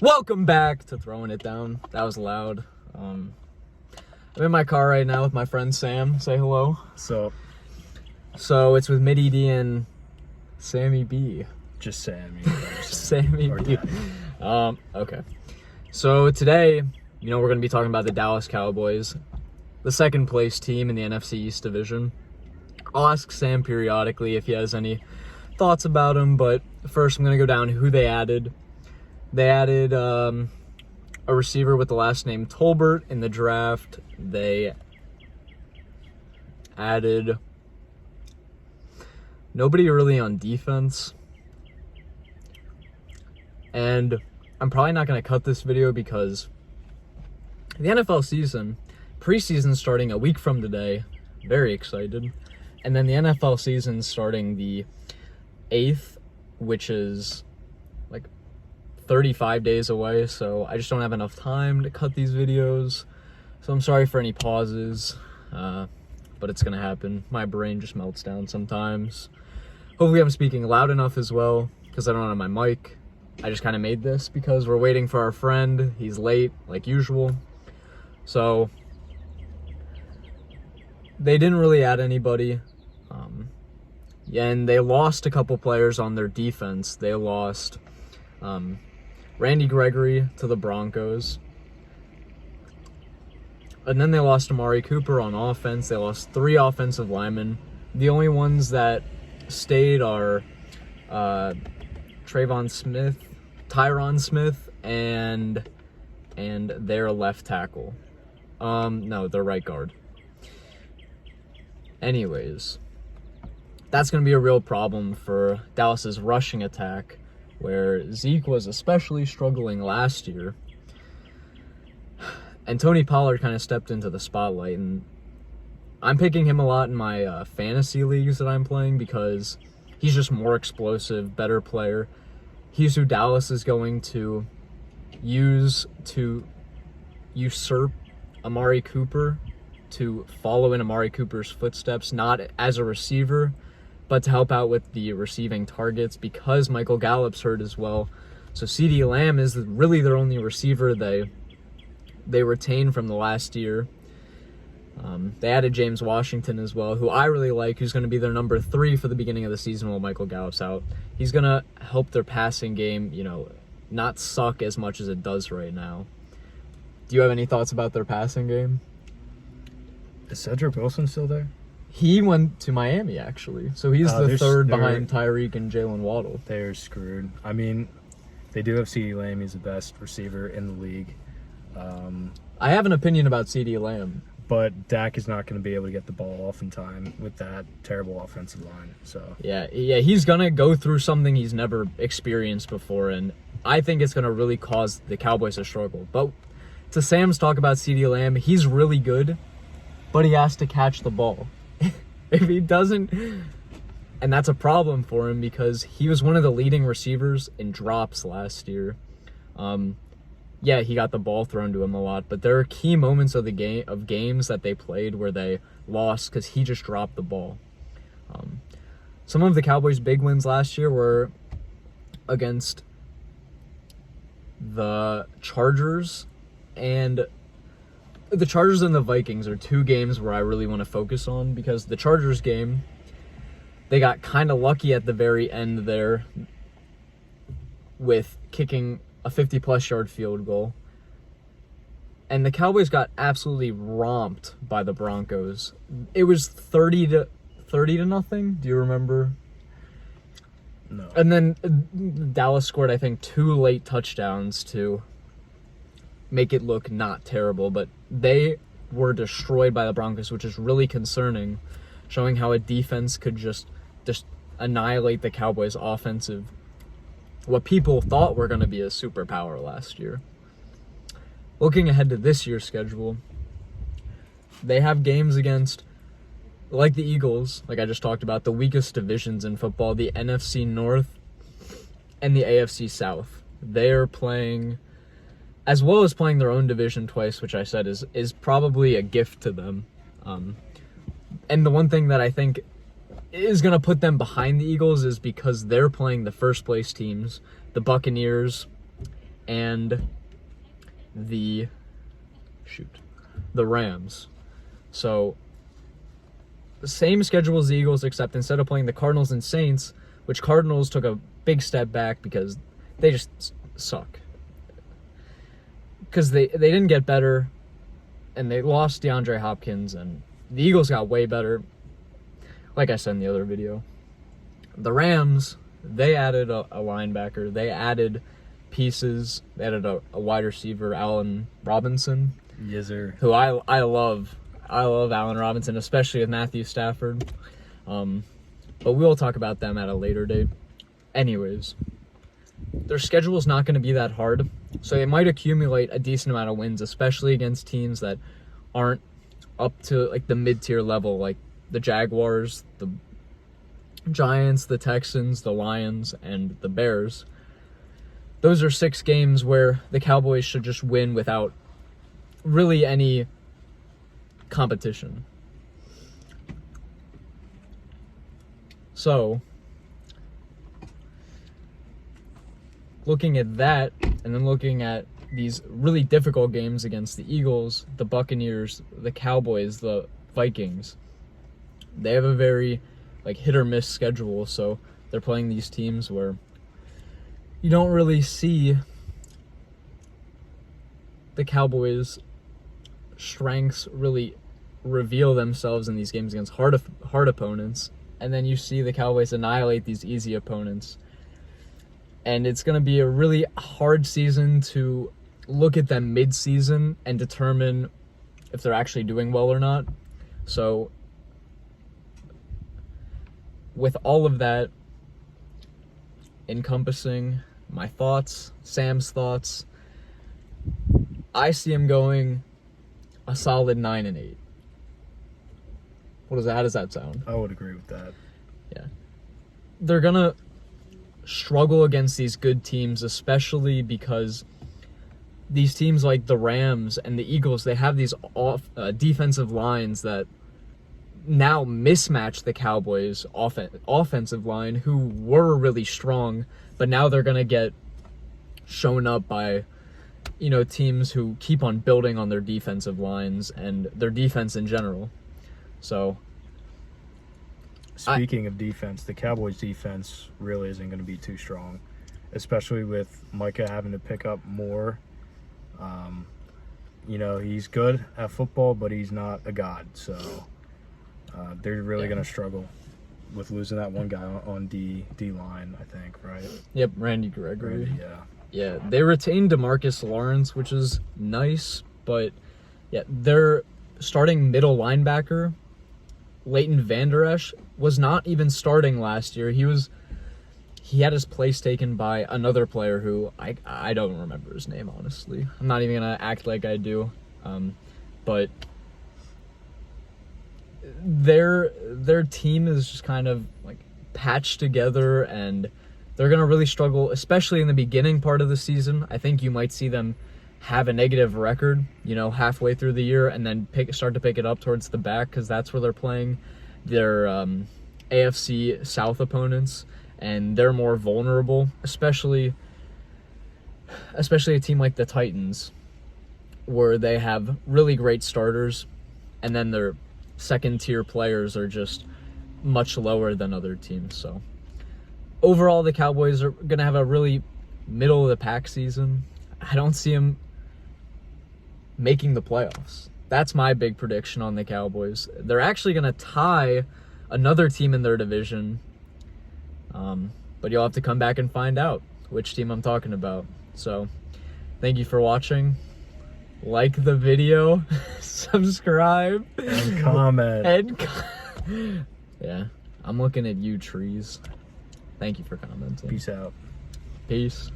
Welcome back to Throwing It Down. That was loud. I'm in my car right now with my friend Sam. Say hello. So it's with Mitty D and Sammy B. just Sammy. Sammy B. Okay. So today, we're going to be talking about the Dallas Cowboys, the second place team in the NFC East division. I'll ask Sam periodically if he has any thoughts about them, but first I'm going to go down who they added. They added a receiver with the last name Tolbert in the draft. They added nobody really on defense. And I'm probably not going to cut this video because the NFL season, preseason starting a week from today. Very excited. And then the NFL season starting the 8th, which is 35 days away, so I just don't have enough time to cut these videos. So I'm sorry for any pauses, but it's gonna happen. My brain just melts down sometimes. Hopefully I'm speaking loud enough as well, because I don't have my mic. I just kind of made this because we're waiting for our friend. He's late, like usual. So they didn't really add anybody. And they lost a couple players on their defense. They lost Randy Gregory to the Broncos. And then they lost Amari Cooper on offense. They lost 3 offensive linemen. The only ones that stayed are Tyron Smith, and their left tackle. No, their right guard. Anyways, that's going to be a real problem for Dallas's rushing attack, where Zeke was especially struggling last year. And Tony Pollard kind of stepped into the spotlight, and I'm picking him a lot in my fantasy leagues that I'm playing because he's just more explosive, better player. He's who Dallas is going to use to usurp Amari Cooper, to follow in Amari Cooper's footsteps, not as a receiver, but to help out with the receiving targets because Michael Gallup's hurt as well. So CeeDee Lamb is really their only receiver they retained from the last year. They added James Washington as well, who I really like, who's going to be their number 3 for the beginning of the season while Michael Gallup's out. He's going to help their passing game, not suck as much as it does right now. Do you have any thoughts about their passing game? Is Cedric Wilson still there? He went to Miami, actually. So he's the third behind Tyreek and Jalen Waddle. They're screwed. I mean, they do have CeeDee Lamb. He's the best receiver in the league. I have an opinion about CeeDee Lamb. But Dak is not going to be able to get the ball off in time with that terrible offensive line. So Yeah, he's going to go through something he's never experienced before, and I think it's going to really cause the Cowboys to struggle. But to Sam's talk about CeeDee Lamb, he's really good, but he has to catch the ball. If he doesn't, and that's a problem for him because he was one of the leading receivers in drops last year. Yeah, he got the ball thrown to him a lot, but there are key moments of games that they played where they lost because he just dropped the ball. Some of the Cowboys' big wins last year were against the Chargers, and the Chargers and the Vikings are 2 games where I really want to focus on because the Chargers game, they got kind of lucky at the very end there with kicking a 50-plus yard field goal. And the Cowboys got absolutely romped by the Broncos. It was 30 to nothing. Do you remember? no. And then Dallas scored, I think, 2 late touchdowns to make it look not terrible, but they were destroyed by the Broncos, which is really concerning, showing how a defense could just annihilate the Cowboys' offensive, what people thought were going to be a superpower last year. Looking ahead to this year's schedule, they have games against, like the Eagles, like I just talked about, the weakest divisions in football, the NFC North and the AFC South. They are playing, as well as playing their own division twice, which I said is probably a gift to them. And the one thing that I think is going to put them behind the Eagles is because they're playing the first place teams, the Buccaneers and the Rams. So the same schedule as the Eagles, except instead of playing the Cardinals and Saints, which Cardinals took a big step back because they just suck. Because they didn't get better, and they lost DeAndre Hopkins, and the Eagles got way better, like I said in the other video. The Rams, they added a linebacker. They added pieces. They added a wide receiver, Allen Robinson. Yes, sir. Who I love. I love Allen Robinson, especially with Matthew Stafford. But we'll talk about them at a later date. Anyways, their schedule is not going to be that hard, so they might accumulate a decent amount of wins, especially against teams that aren't up to like the mid-tier level, like the Jaguars, the Giants, the Texans, the Lions, and the Bears. Those are 6 games where the Cowboys should just win without really any competition. So, looking at that, and then looking at these really difficult games against the Eagles, the Buccaneers, the Cowboys, the Vikings, they have a very hit or miss schedule. So they're playing these teams where you don't really see the Cowboys' strengths really reveal themselves in these games against hard opponents, and then you see the Cowboys annihilate these easy opponents. And it's going to be a really hard season to look at them mid-season and determine if they're actually doing well or not. So with all of that encompassing my thoughts, Sam's thoughts, I see him going a solid 9-8. How does that sound? I would agree with that. Yeah. They're going to struggle against these good teams, especially because these teams like the Rams and the Eagles, they have these defensive lines that now mismatch the Cowboys' offensive line, who were really strong, but now they're going to get shown up by teams who keep on building on their defensive lines and their defense in general. So, speaking of defense, the Cowboys' defense really isn't going to be too strong, especially with Micah having to pick up more. He's good at football, but he's not a god. So they're really going to struggle with losing that one guy on D line, I think, right? Yep, Randy Gregory. Yeah, they retained DeMarcus Lawrence, which is nice, but their starting middle linebacker, Leighton Vander Esch, was not even starting last year. He had his place taken by another player who I don't remember his name, honestly. I'm not even gonna act like I do. But their team is just kind of patched together, and they're gonna really struggle, especially in the beginning part of the season. I think you might see them have a negative record, halfway through the year, and then start to pick it up towards the back, because that's where they're playing their AFC South opponents, and they're more vulnerable, especially a team like the Titans, where they have really great starters, and then their second-tier players are just much lower than other teams. So overall, the Cowboys are going to have a really middle-of-the-pack season. I don't see them making the playoffs. That's my big prediction on the Cowboys. They're actually going to tie another team in their division, but you'll have to come back and find out which team I'm talking about. So thank you for watching. Like the video, subscribe, and comment. Yeah, I'm looking at you, trees. Thank you for commenting. Peace out. Peace.